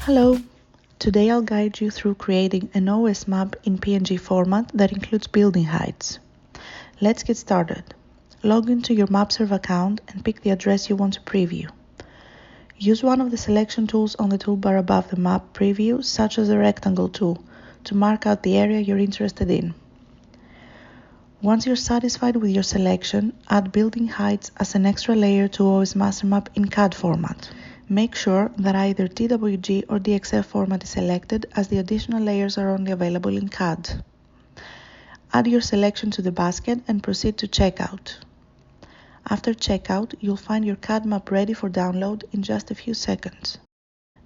Hello! Today I'll guide you through creating an OS map in PNG format that includes building heights. Let's get started. Log into your MapServe account and pick the address you want to preview. Use one of the selection tools on the toolbar above the map preview, such as the rectangle tool, to mark out the area you're interested in. Once you're satisfied with your selection, add building heights as an extra layer to OS MasterMap in CAD format. Make sure that either TWG or DXF format is selected, as the additional layers are only available in CAD. Add your selection to the basket and proceed to checkout. After checkout, you'll find your CAD map ready for download in just a few seconds.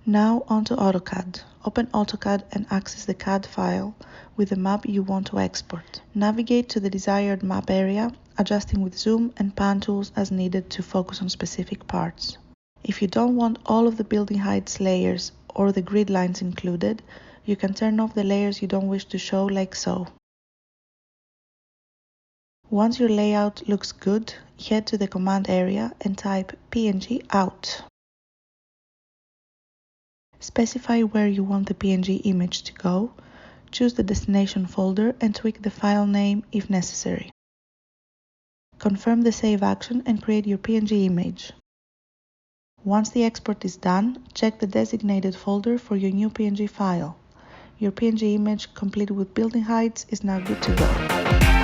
Now onto AutoCAD. Open AutoCAD and access the CAD file with the map you want to export. Navigate to the desired map area, adjusting with zoom and pan tools as needed to focus on specific parts. If you don't want all of the building heights layers or the grid lines included, you can turn off the layers you don't wish to show, like so. Once your layout looks good, head to the command area and type PNG out. Specify where you want the PNG image to go, choose the destination folder and tweak the file name if necessary. Confirm the save action and create your PNG image. Once the export is done, check the designated folder for your new PNG file. Your PNG image, complete with building heights, is now good to go.